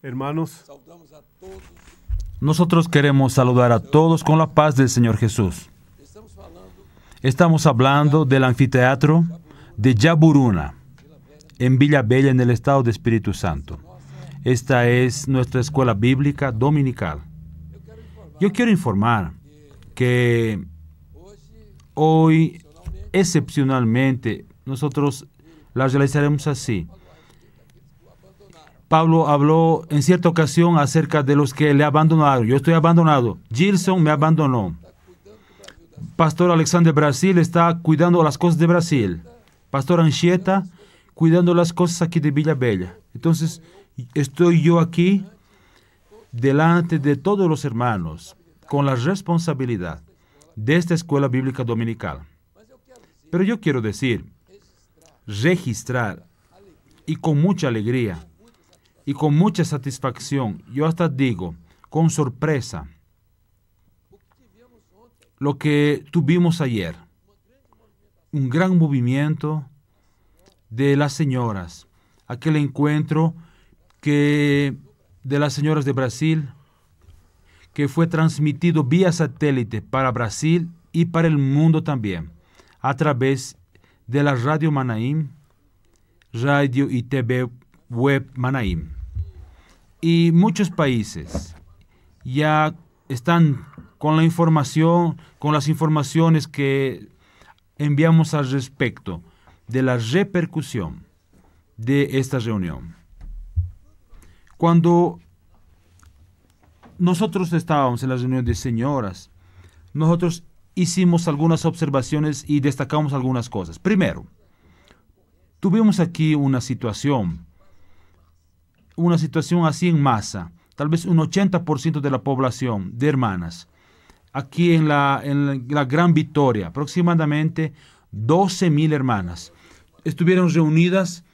Hermanos, saudamos a todos. Nosotros queremos saludar a todos con la paz del Señor Jesús. Estamos hablando del anfiteatro de Jaburuna, en Villa Bella, en el estado de Espíritu Santo. Esta es nuestra escuela bíblica dominical. Yo quiero informar que hoy, excepcionalmente, nosotros la realizaremos así. Pablo habló en cierta ocasión acerca de los que le abandonaron. Yo estoy abandonado. Gilson me abandonó. Pastor Alexander Brasil está cuidando las cosas de Brasil. Pastor Anchieta cuidando las cosas aquí de Villa Bella. Entonces, estoy yo aquí delante de todos los hermanos con la responsabilidad de esta escuela bíblica dominical. Pero yo quiero decir, registrar y con mucha alegría y con mucha satisfacción, yo hasta digo, con sorpresa, lo que tuvimos ayer. Un gran movimiento de las señoras. Aquel encuentro de las señoras de Brasil, que fue transmitido vía satélite para Brasil y para el mundo también, a través de la Radio Manaim, Radio y TV Web Manaim. Y muchos países ya están con la información, con las informaciones que enviamos al respecto de la repercusión de esta reunión. Cuando nosotros estábamos en la reunión de señoras, nosotros hicimos algunas observaciones y destacamos algunas cosas. Primero, tuvimos aquí una situación así en masa, tal vez un 80% de la población de hermanas, aquí en la Gran Victoria, aproximadamente 12,000 hermanas, estuvieron reunidas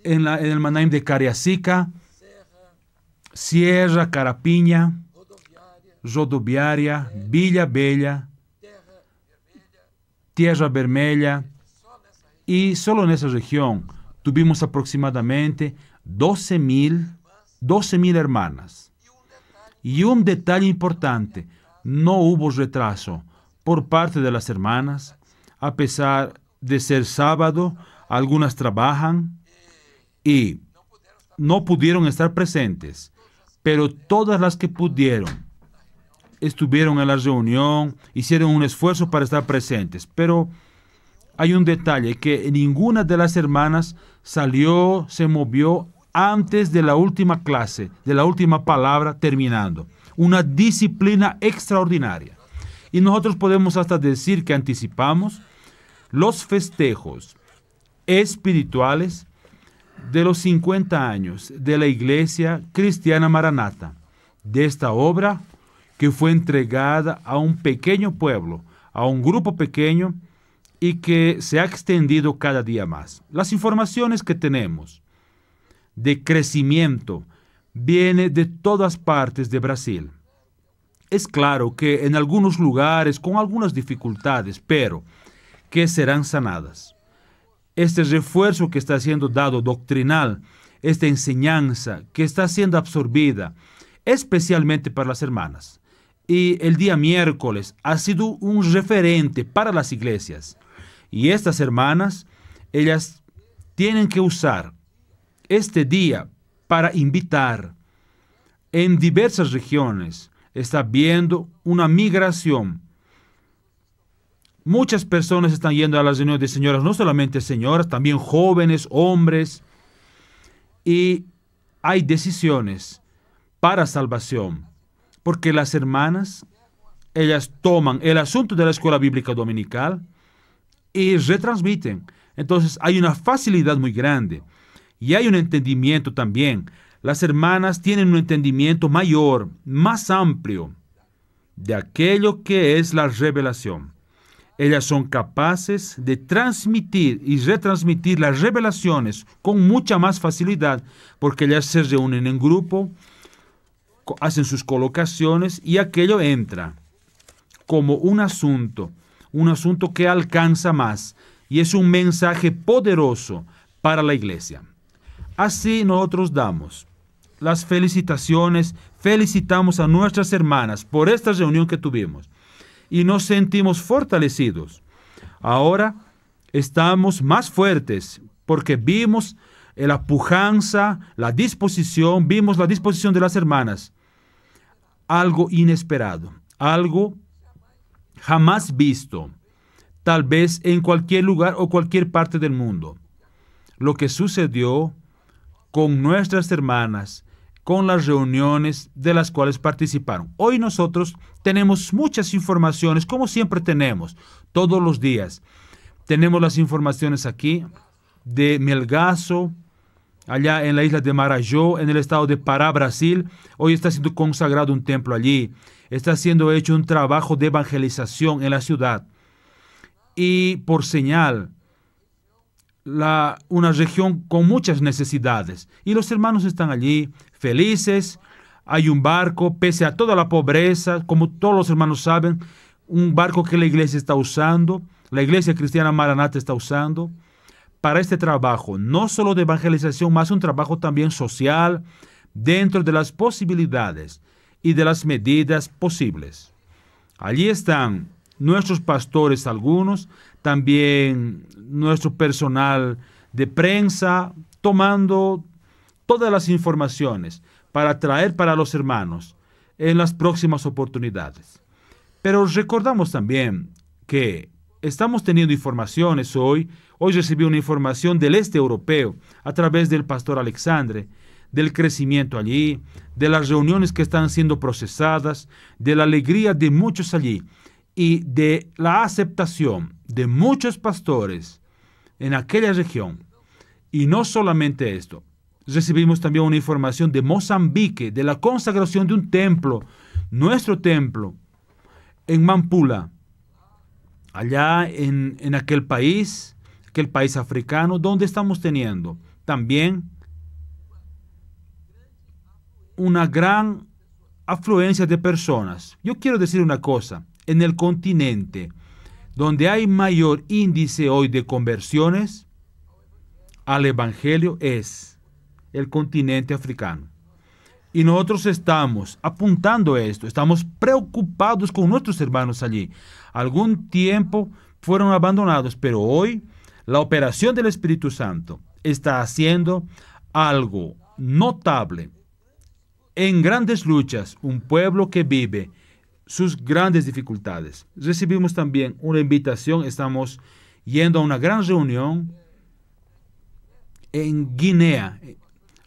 en el Manaim de Cariacica, Sierra, Carapiña, Rodoviária, Villa Bella, Tierra Vermelha, y solo en esa región tuvimos aproximadamente 12,000 hermanas. Y un detalle importante, no hubo retraso por parte de las hermanas, a pesar de ser sábado, algunas trabajan y no pudieron estar presentes, pero todas las que pudieron estuvieron en la reunión, hicieron un esfuerzo para estar presentes. Pero hay un detalle, que ninguna de las hermanas salió, se movió antes de la última clase, de la última palabra terminando. Una disciplina extraordinaria. Y nosotros podemos hasta decir que anticipamos los festejos espirituales de los 50 años de la Iglesia Cristiana Maranata, de esta obra que fue entregada a un pequeño pueblo, a un grupo pequeño, y que se ha extendido cada día más. Las informaciones que tenemos de crecimiento viene de todas partes de Brasil. Es claro que en algunos lugares con algunas dificultades, pero que serán sanadas. Este refuerzo que está siendo dado doctrinal, esta enseñanza que está siendo absorbida especialmente para las hermanas. Y el día miércoles ha sido un referente para las iglesias. Y estas hermanas, ellas tienen que usar este día para invitar. En diversas regiones está habiendo una migración. Muchas personas están yendo a las reuniones de señoras, no solamente señoras, también jóvenes, hombres. Y hay decisiones para salvación, porque las hermanas, ellas toman el asunto de la escuela bíblica dominical y retransmiten. Entonces hay una facilidad muy grande y hay un entendimiento también. Las hermanas tienen un entendimiento mayor, más amplio de aquello que es la revelación. Ellas son capaces de transmitir y retransmitir las revelaciones con mucha más facilidad, porque ellas se reúnen en grupo, hacen sus colocaciones y aquello entra como un asunto que alcanza más y es un mensaje poderoso para la iglesia. Así nosotros damos las felicitaciones, felicitamos a nuestras hermanas por esta reunión que tuvimos y nos sentimos fortalecidos. Ahora estamos más fuertes porque vimos la pujanza, vimos la disposición de las hermanas. Algo inesperado, algo jamás visto, tal vez en cualquier lugar o cualquier parte del mundo. Lo que sucedió con nuestras hermanas, con las reuniones de las cuales participaron. Hoy nosotros tenemos muchas informaciones, como siempre tenemos, todos los días. Tenemos las informaciones aquí de Melgaço, allá en la isla de Marajó, en el estado de Pará, Brasil. Hoy está siendo consagrado un templo allí. Está siendo hecho un trabajo de evangelización en la ciudad. Y por señal, una región con muchas necesidades. Y los hermanos están allí felices. Hay un barco, pese a toda la pobreza, como todos los hermanos saben, un barco que la iglesia está usando, la iglesia cristiana Maranata está usando para este trabajo, no solo de evangelización, más un trabajo también social, dentro de las posibilidades y de las medidas posibles. Allí están nuestros pastores algunos, también nuestro personal de prensa, tomando todas las informaciones para traer para los hermanos en las próximas oportunidades. Pero recordamos también que estamos teniendo informaciones hoy. Hoy recibí una información del este europeo a través del pastor Alexandre, del crecimiento allí, de las reuniones que están siendo procesadas, de la alegría de muchos allí y de la aceptación de muchos pastores en aquella región. Y no solamente esto, recibimos también una información de Mozambique, de la consagración de un templo, nuestro templo, en Mampula, allá en aquel país africano, donde estamos teniendo también una gran afluencia de personas. Yo quiero decir una cosa, en el continente donde hay mayor índice hoy de conversiones al Evangelio es el continente africano. Y nosotros estamos apuntando a esto, estamos preocupados con nuestros hermanos allí. Algún tiempo fueron abandonados, pero hoy la operación del Espíritu Santo está haciendo algo notable. En grandes luchas, un pueblo que vive sus grandes dificultades. Recibimos también una invitación, estamos yendo a una gran reunión en Guinea.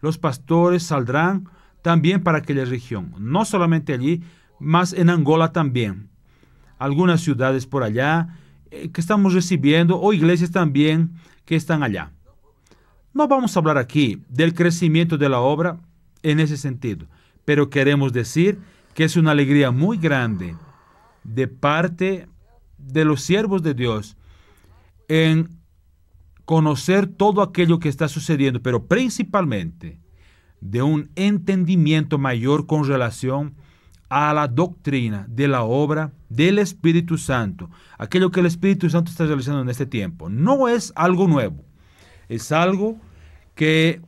Los pastores saldrán también para aquella región, no solamente allí, más en Angola también. Algunas ciudades por allá que estamos recibiendo, o iglesias también que están allá. No vamos a hablar aquí del crecimiento de la obra en ese sentido, pero queremos decir que es una alegría muy grande de parte de los siervos de Dios en conocer todo aquello que está sucediendo, pero principalmente de un entendimiento mayor con relación a la doctrina de la obra del Espíritu Santo. Aquello que el Espíritu Santo está realizando en este tiempo. No es algo nuevo. Es algo que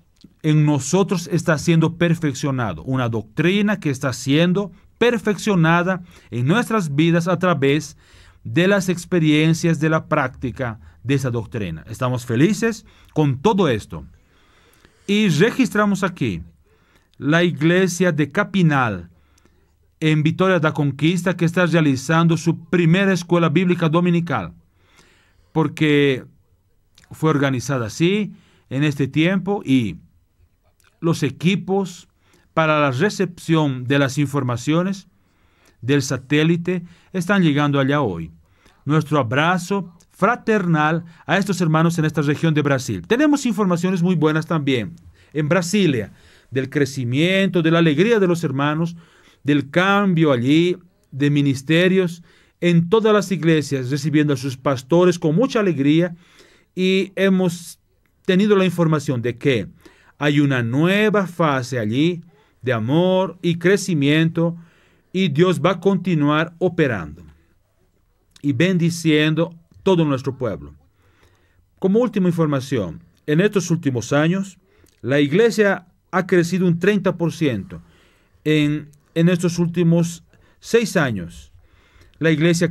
en nosotros está siendo perfeccionado. Una doctrina que está siendo perfeccionada en nuestras vidas a través de las experiencias de la práctica de esa doctrina. Estamos felices con todo esto. Y registramos aquí la iglesia de Capinal, en Vitória da Conquista, que está realizando su primera escuela bíblica dominical, porque fue organizada así en este tiempo y los equipos para la recepción de las informaciones del satélite están llegando allá hoy. Nuestro abrazo fraternal a estos hermanos en esta región de Brasil. Tenemos informaciones muy buenas también en Brasilia, del crecimiento, de la alegría de los hermanos, del cambio allí, de ministerios, en todas las iglesias, recibiendo a sus pastores con mucha alegría, y hemos tenido la información de que hay una nueva fase allí de amor y crecimiento, y Dios va a continuar operando y bendiciendo todo nuestro pueblo. Como última información, en estos últimos años, la iglesia ha crecido un 30%. En estos últimos 6 años, la iglesia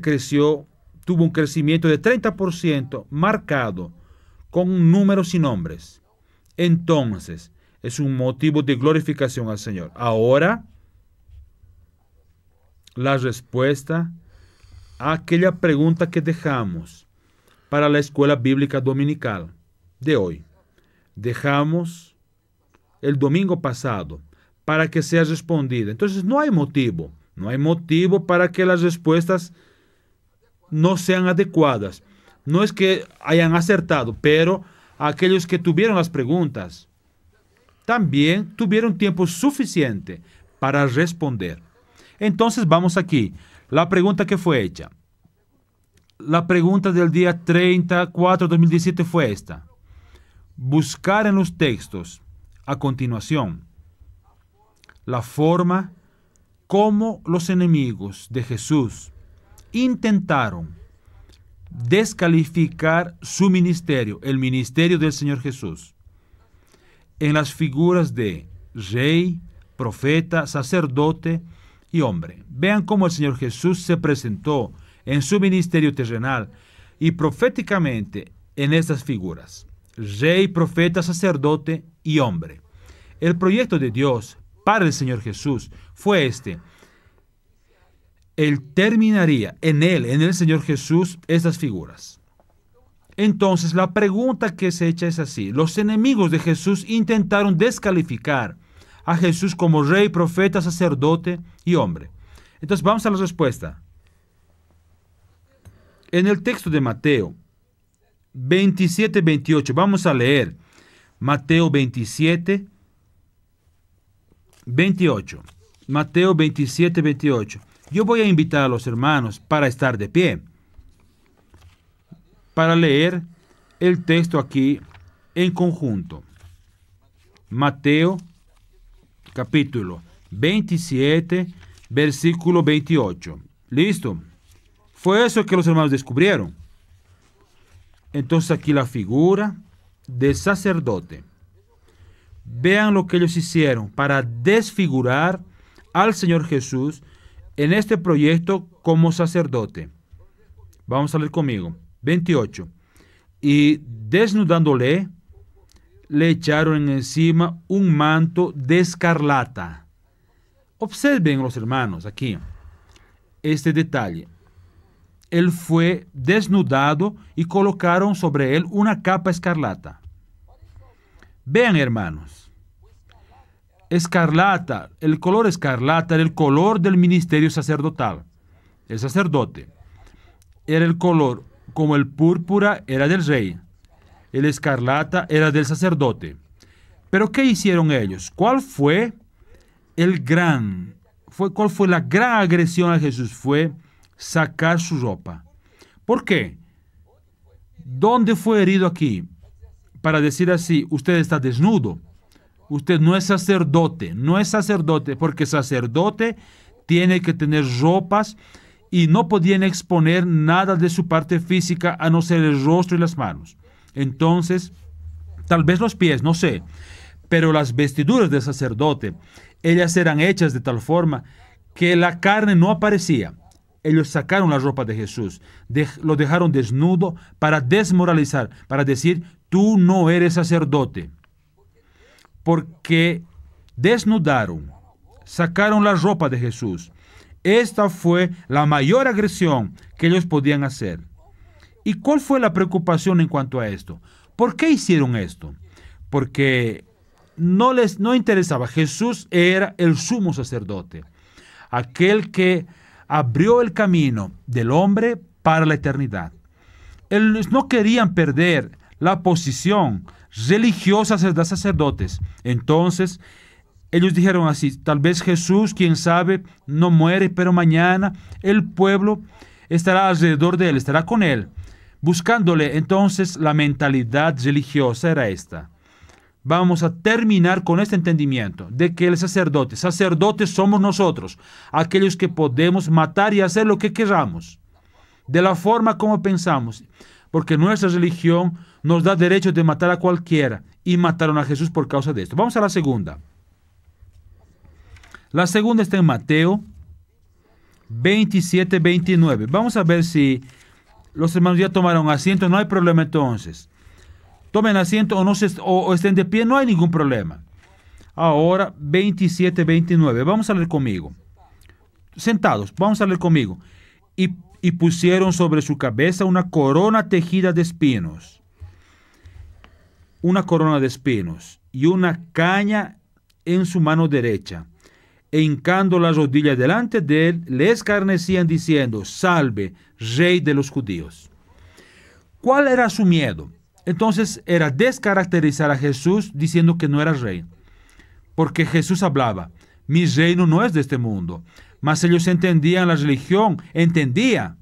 tuvo un crecimiento de 30% marcado con números y nombres. Entonces, es un motivo de glorificación al Señor. Ahora, la respuesta a aquella pregunta que dejamos para la escuela bíblica dominical de hoy. Dejamos el domingo pasado para que sea respondida. Entonces, no hay motivo para que las respuestas no sean adecuadas. No es que hayan acertado, pero aquellos que tuvieron las preguntas también tuvieron tiempo suficiente para responder. Entonces vamos aquí. La pregunta que fue hecha. La pregunta del día 30/4/2017 fue esta. Buscar en los textos a continuación la forma como los enemigos de Jesús intentaron descalificar su ministerio, el ministerio del Señor Jesús, en las figuras de rey, profeta, sacerdote y hombre. Vean cómo el Señor Jesús se presentó en su ministerio terrenal y proféticamente en estas figuras: rey, profeta, sacerdote y hombre. El proyecto de Dios para el Señor Jesús fue este. Él terminaría en el Señor Jesús, estas figuras. Entonces, la pregunta que se echa es así. Los enemigos de Jesús intentaron descalificar a Jesús como rey, profeta, sacerdote y hombre. Entonces, vamos a la respuesta. En el texto de Mateo 27-28, vamos a leer Mateo 27-28. Mateo 27-28. Yo voy a invitar a los hermanos para estar de pie, para leer el texto aquí en conjunto. Mateo, capítulo 27, versículo 28. ¿Listo? Fue eso que los hermanos descubrieron. Entonces aquí la figura del sacerdote. Vean lo que ellos hicieron para desfigurar al Señor Jesús en este proyecto como sacerdote. Vamos a leer conmigo. 28. Y desnudándole, le echaron encima un manto de escarlata. Observen los hermanos aquí este detalle. Él fue desnudado y colocaron sobre él una capa escarlata. Vean, hermanos. Escarlata, el color escarlata era el color del ministerio sacerdotal. El sacerdote era el color, como el púrpura era del rey. El escarlata era del sacerdote. Pero ¿qué hicieron ellos? ¿Cuál fue la gran agresión a Jesús? Fue sacar su ropa. ¿Por qué? ¿Dónde fue herido aquí? Para decir así, usted está desnudo. Usted no es sacerdote, porque sacerdote tiene que tener ropas y no podían exponer nada de su parte física a no ser el rostro y las manos. Entonces, tal vez los pies, no sé, pero las vestiduras del sacerdote, ellas eran hechas de tal forma que la carne no aparecía. Ellos sacaron la ropa de Jesús, lo dejaron desnudo para desmoralizar, para decir, tú no eres sacerdote. Porque desnudaron, sacaron la ropa de Jesús. Esta fue la mayor agresión que ellos podían hacer. ¿Y cuál fue la preocupación en cuanto a esto? ¿Por qué hicieron esto? Porque no interesaba. Jesús era el sumo sacerdote, aquel que abrió el camino del hombre para la eternidad. Ellos no querían perder la posición religiosa de sacerdotes. Entonces, ellos dijeron así, tal vez Jesús, quién sabe, no muere, pero mañana el pueblo estará alrededor de él, estará con él, buscándole. Entonces, la mentalidad religiosa era esta. Vamos a terminar con este entendimiento de que el sacerdotes somos nosotros, aquellos que podemos matar y hacer lo que queramos, de la forma como pensamos, porque nuestra religión nos da derecho de matar a cualquiera, y mataron a Jesús por causa de esto. Vamos a la segunda. La segunda está en Mateo 27, 29. Vamos a ver si los hermanos ya tomaron asiento. No hay problema entonces. Tomen asiento o estén de pie, no hay ningún problema. Ahora 27, 29. Vamos a leer conmigo. Sentados, vamos a leer conmigo. Y pusieron sobre su cabeza una corona tejida de espinos. Una corona de espinos y una caña en su mano derecha. E hincando la rodilla delante de él, le escarnecían diciendo: salve, rey de los judíos. ¿Cuál era su miedo? Entonces era descaracterizar a Jesús diciendo que no era rey. Porque Jesús hablaba: mi reino no es de este mundo. Mas ellos entendían la religión, entendía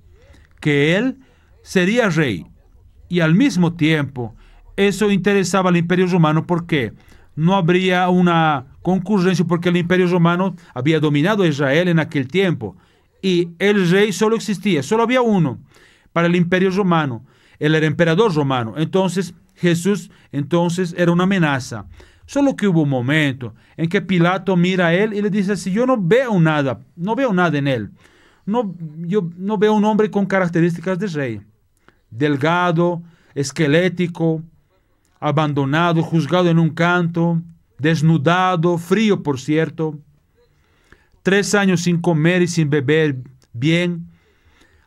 que él sería rey. Y al mismo tiempo, eso interesaba al Imperio Romano porque no habría una concurrencia, porque el Imperio Romano había dominado a Israel en aquel tiempo. Y el rey solo existía, solo había uno para el Imperio Romano. Él era emperador romano. Entonces, Jesús era una amenaza. Solo que hubo un momento en que Pilato mira a él y le dice así: yo no veo nada en él. Yo no veo un hombre con características de rey. Delgado, esquelético, abandonado, juzgado en un canto, desnudado, frío por cierto. 3 años sin comer y sin beber bien,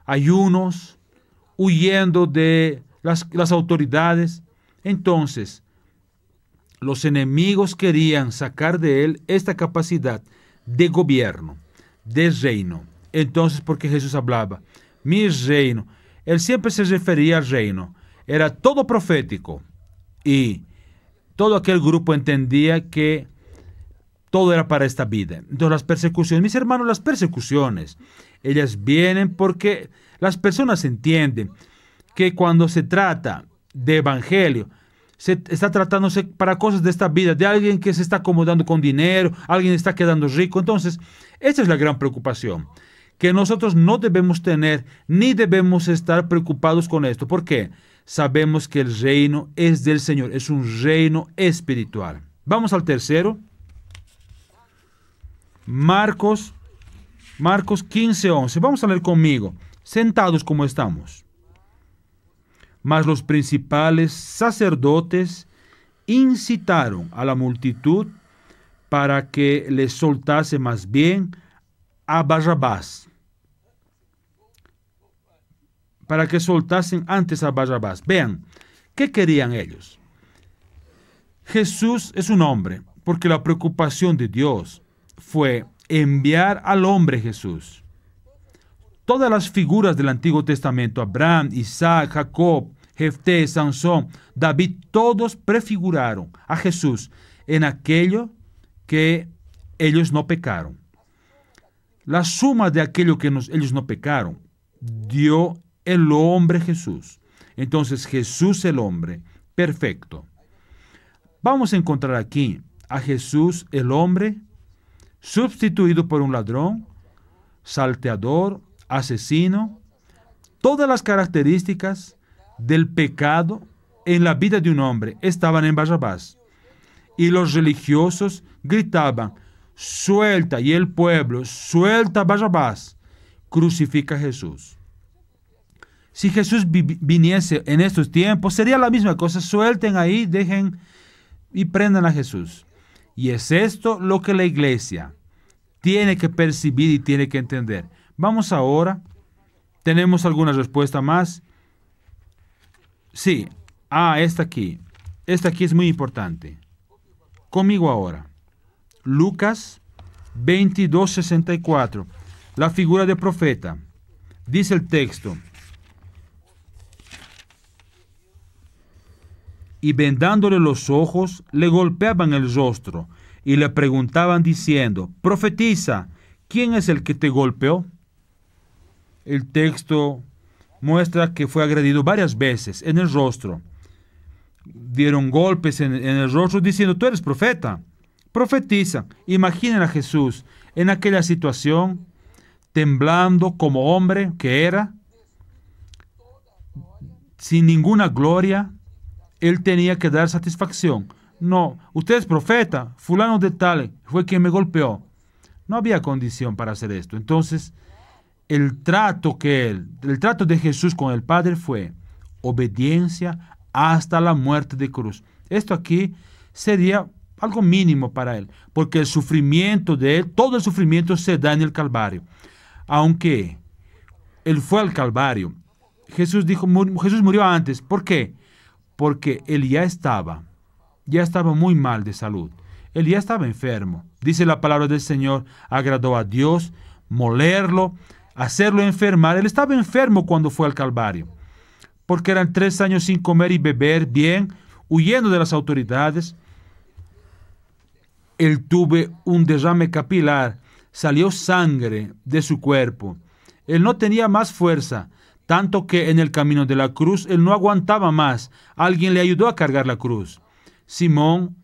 ayunos, huyendo de las autoridades. Entonces, los enemigos querían sacar de él esta capacidad de gobierno, de reino. Entonces, porque Jesús hablaba, mi reino, él siempre se refería al reino. Era todo profético. Y todo aquel grupo entendía que todo era para esta vida. Entonces las persecuciones, mis hermanos, las persecuciones, ellas vienen porque las personas entienden que cuando se trata de evangelio, se está tratándose para cosas de esta vida, de alguien que se está acomodando con dinero, alguien está quedando rico. Entonces, esa es la gran preocupación, que nosotros no debemos tener, ni debemos estar preocupados con esto. ¿Por qué? Sabemos que el reino es del Señor, es un reino espiritual. Vamos al tercero. Marcos 15, 11. Vamos a leer conmigo, sentados como estamos. Mas los principales sacerdotes incitaron a la multitud para que les soltase más bien a Barrabás. Para que soltasen antes a Barrabás. Vean, ¿qué querían ellos? Jesús es un hombre, porque la preocupación de Dios fue enviar al hombre Jesús. Todas las figuras del Antiguo Testamento, Abraham, Isaac, Jacob, Jefté, Sansón, David, todos prefiguraron a Jesús en aquello que ellos no pecaron. La suma de aquello que ellos no pecaron dio el hombre Jesús. Entonces Jesús el hombre perfecto. Vamos a encontrar aquí a Jesús el hombre sustituido por un ladrón, salteador, asesino. Todas las características del pecado en la vida de un hombre estaban en Barrabás. Y los religiosos gritaban: suelta, y el pueblo: suelta a Barrabás, crucifica a Jesús. Si Jesús viniese en estos tiempos, sería la misma cosa: suelten ahí, dejen y prendan a Jesús. Y es esto lo que la iglesia tiene que percibir y tiene que entender. Vamos ahora. ¿Tenemos alguna respuesta más? Sí. Esta aquí. Esta aquí es muy importante. Conmigo ahora. Lucas 22, 64. La figura de profeta. Dice el texto: y vendándole los ojos, le golpeaban el rostro y le preguntaban diciendo: profetiza, ¿quién es el que te golpeó? El texto muestra que fue agredido varias veces en el rostro. Dieron golpes en el rostro diciendo: tú eres profeta, profetiza. Imaginen a Jesús en aquella situación, temblando como hombre que era, sin ninguna gloria. Él tenía que dar satisfacción. No, usted es profeta, fulano de tal fue quien me golpeó. No había condición para hacer esto. Entonces, el trato de Jesús con el Padre fue obediencia hasta la muerte de cruz. Esto aquí sería algo mínimo para él, porque el sufrimiento de él, todo el sufrimiento se da en el Calvario. Aunque él fue al Calvario, Jesús murió antes. ¿Por qué? Porque él ya estaba muy mal de salud. Él ya estaba enfermo. Dice la palabra del Señor, agradó a Dios molerlo, hacerlo enfermar. Él estaba enfermo cuando fue al Calvario, porque eran 3 años sin comer y beber bien, huyendo de las autoridades. Él tuvo un derrame capilar, salió sangre de su cuerpo. Él no tenía más fuerza, tanto que en el camino de la cruz él no aguantaba más. Alguien le ayudó a cargar la cruz. Simón,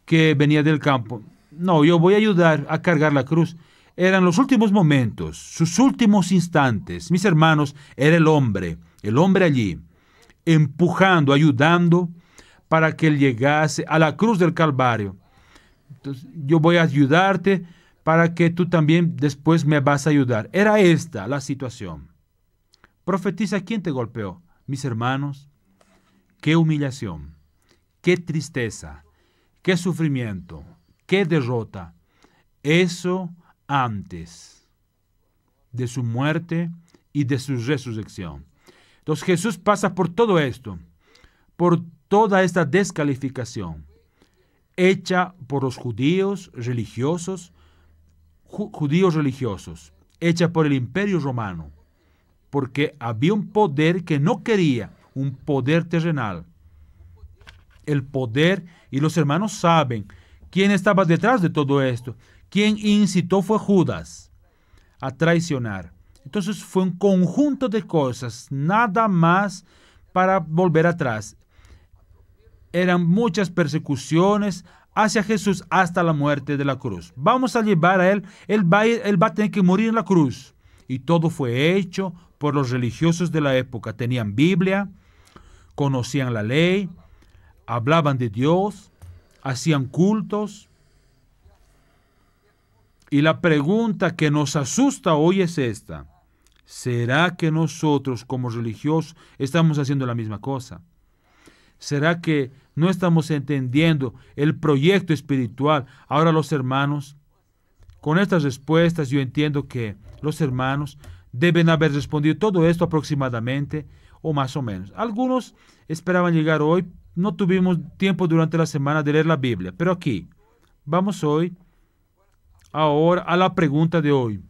que venía del campo, no, yo voy a ayudar a cargar la cruz. Eran los últimos momentos, sus últimos instantes. Mis hermanos, era el hombre allí, empujando, ayudando para que él llegase a la cruz del Calvario. Entonces, yo voy a ayudarte para que tú también después me vas a ayudar. Era esta la situación. Profetiza, ¿quién te golpeó? Mis hermanos, qué humillación, qué tristeza, qué sufrimiento, qué derrota. Eso antes de su muerte y de su resurrección. Entonces Jesús pasa por todo esto, por toda esta descalificación hecha por los judíos religiosos, hecha por el Imperio Romano, porque había un poder que no quería, un poder terrenal. El poder, y los hermanos saben quién estaba detrás de todo esto. Quien incitó fue Judas a traicionar. Entonces fue un conjunto de cosas, nada más para volver atrás. Eran muchas persecuciones hacia Jesús hasta la muerte de la cruz. Vamos a llevar a él, él va a tener que morir en la cruz. Y todo fue hecho por los religiosos de la época. Tenían Biblia, conocían la ley, hablaban de Dios, hacían cultos. Y la pregunta que nos asusta hoy es esta: ¿será que nosotros como religiosos estamos haciendo la misma cosa? ¿Será que no estamos entendiendo el proyecto espiritual? Ahora los hermanos, con estas respuestas yo entiendo que los hermanos deben haber respondido todo esto aproximadamente o más o menos. Algunos esperaban llegar hoy, no tuvimos tiempo durante la semana de leer la Biblia, pero aquí vamos ahora a la pregunta de hoy.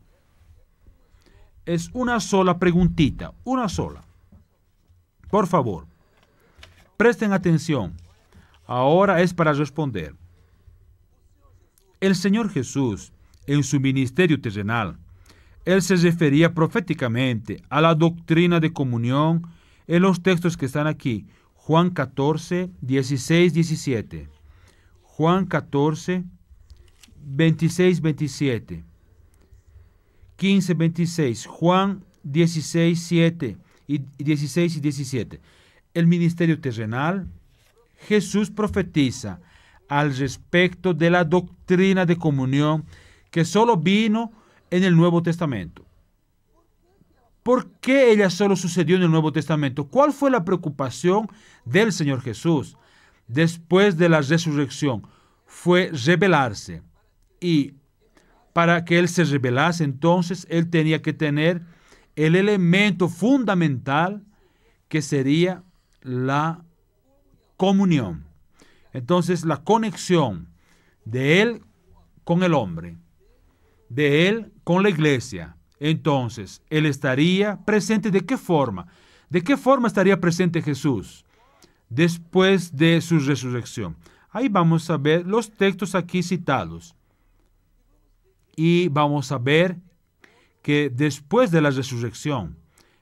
Es una sola preguntita, una sola. Por favor, presten atención. Ahora es para responder. El Señor Jesús, en su ministerio terrenal, Él se refería proféticamente a la doctrina de comunión en los textos que están aquí. Juan 14, 16, 17. Juan 14, 26, 27. 15, 26. Juan 16, 7 y 16 y 17. El ministerio terrenal, Jesús profetiza al respecto de la doctrina de comunión que solo vino en el Nuevo Testamento. ¿Por qué ella solo sucedió en el Nuevo Testamento? ¿Cuál fue la preocupación del Señor Jesús después de la resurrección? Fue revelarse. Y para que Él se revelase, entonces, Él tenía que tener el elemento fundamental que sería la comunión. Entonces, la conexión de Él con el hombre, de Él con la iglesia. Entonces, Él estaría presente. ¿De qué forma? ¿De qué forma estaría presente Jesús después de su resurrección? Ahí vamos a ver los textos aquí citados. Y vamos a ver que después de la resurrección,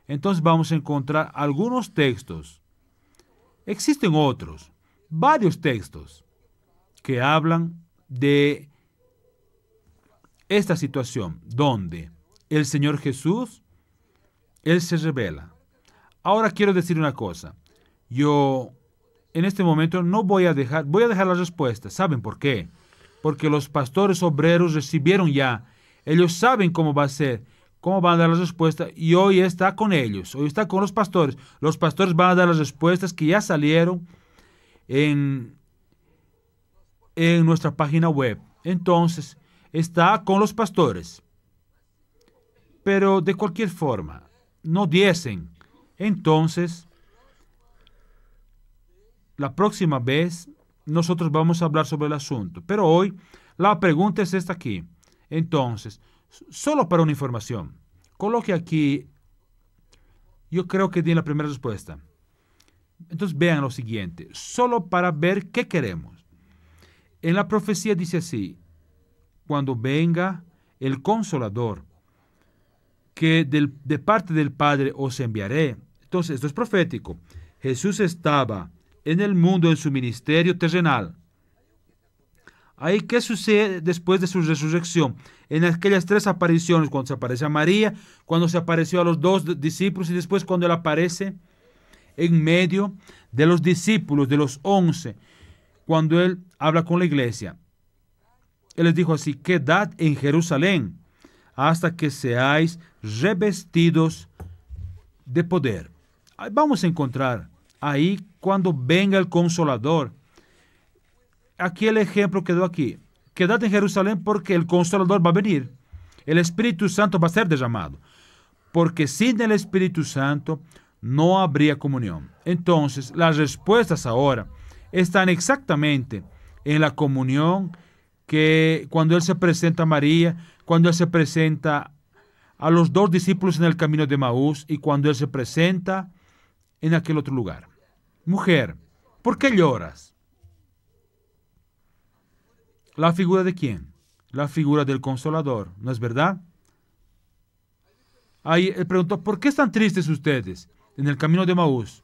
entonces vamos a encontrar algunos textos. Existen otros, varios textos que hablan de esta situación donde el Señor Jesús, Él se revela. Ahora quiero decir una cosa. Yo en este momento no voy a dejar las respuestas. ¿Saben por qué? Porque los pastores obreros recibieron ya Ellos saben cómo va a ser, cómo van a dar las respuestas, y hoy está con ellos, hoy está con los pastores. Los pastores van a dar las respuestas que ya salieron en nuestra página web. Entonces, está con los pastores. Pero de cualquier forma, no diesen. Entonces, la próxima vez nosotros vamos a hablar sobre el asunto. Pero hoy la pregunta es esta aquí. Entonces, solo para una información, coloque aquí, yo creo que di la primera respuesta. Entonces vean lo siguiente, solo para ver qué queremos. En la profecía dice así: cuando venga el Consolador, que de parte del Padre os enviaré. Entonces, esto es profético. Jesús estaba en el mundo en su ministerio terrenal. Ahí, ¿qué sucede después de su resurrección? En aquellas 3 apariciones, cuando se aparece a María, cuando se apareció a los 2 discípulos y después cuando él aparece en medio de los discípulos, de los 11, cuando él habla con la iglesia. Él les dijo así: quedad en Jerusalén hasta que seáis revestidos de poder. Vamos a encontrar ahí cuando venga el Consolador. Aquí el ejemplo quedó aquí. Quedad en Jerusalén porque el Consolador va a venir. El Espíritu Santo va a ser derramado. Porque sin el Espíritu Santo no habría comunión. Entonces, las respuestas ahora están exactamente en la comunión que cuando Él se presenta a María, cuando Él se presenta a los 2 discípulos en el camino de Maús y cuando Él se presenta en aquel otro lugar. Mujer, ¿por qué lloras? ¿La figura de quién? La figura del Consolador, ¿no es verdad? Ahí él preguntó: ¿por qué están tristes ustedes en el camino de Maús?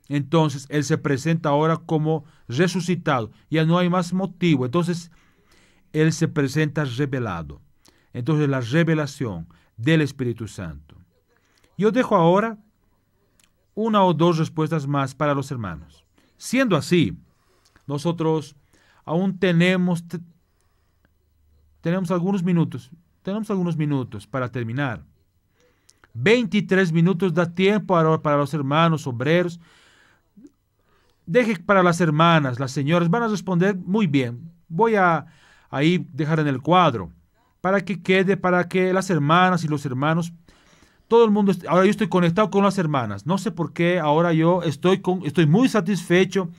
Entonces Él se presenta ahora como resucitado. Ya no hay más motivo. Entonces Él se presenta revelado. Entonces la revelación del Espíritu Santo. Yo dejo ahora 1 o 2 respuestas más para los hermanos. Siendo así, nosotros aún tenemos algunos minutos. Tenemos algunos minutos para terminar. 23 minutos da tiempo para los hermanos obreros. Deje para las hermanas, las señoras, van a responder muy bien. Voy a ahí dejar en el cuadro para que quede, para que las hermanas y los hermanos, todo el mundo, ahora yo estoy conectado con las hermanas. No sé por qué, ahora yo estoy muy satisfecho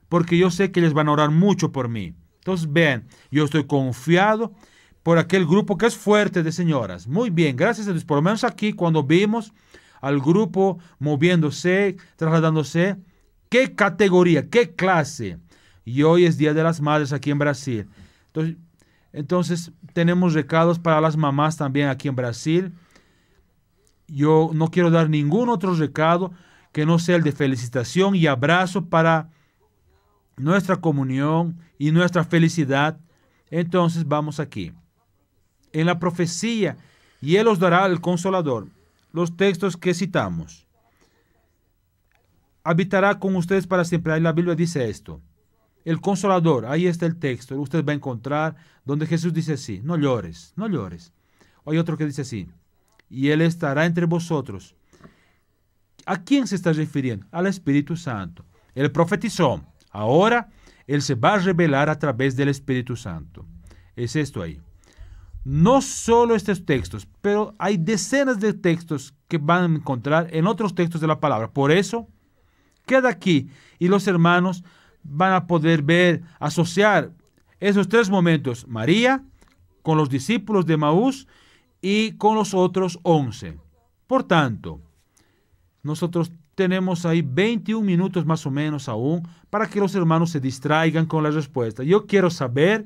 porque yo sé que ellas van a orar mucho por mí. Entonces, vean, yo estoy confiado por aquel grupo que es fuerte de señoras. Muy bien, gracias a Dios. Por lo menos aquí, cuando vimos al grupo moviéndose, trasladándose, qué categoría, qué clase. Y hoy es Día de las Madres aquí en Brasil. Entonces tenemos recados para las mamás también aquí en Brasil. Yo no quiero dar ningún otro recado que no sea el de felicitación y abrazo para nuestra comunión y nuestra felicidad. Entonces vamos aquí. En la profecía, y Él os dará el Consolador. Los textos que citamos. Habitará con ustedes para siempre. Ahí la Biblia dice esto. El Consolador, ahí está el texto. Usted va a encontrar donde Jesús dice así: no llores, no llores. Hay otro que dice así: y Él estará entre vosotros. ¿A quién se está refiriendo? Al Espíritu Santo. Él profetizó. Ahora Él se va a revelar a través del Espíritu Santo. Es esto ahí. No solo estos textos, pero hay decenas de textos que van a encontrar en otros textos de la palabra. Por eso, queda aquí y los hermanos van a poder ver, asociar esos 3 momentos: María con los discípulos de Maús y con los otros 11. Por tanto, nosotros tenemos ahí 21 minutos más o menos aún para que los hermanos se distraigan con la respuesta. Yo quiero saber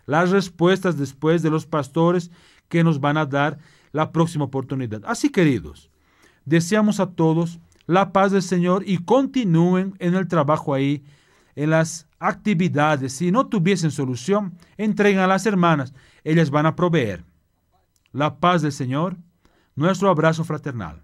las respuestas después de los pastores que nos van a dar la próxima oportunidad. Así, queridos, deseamos a todos la paz del Señor y continúen en el trabajo ahí, en las actividades. Si no tuviesen solución, entreguen a las hermanas. Ellas van a proveer. La paz del Señor, nuestro abrazo fraternal.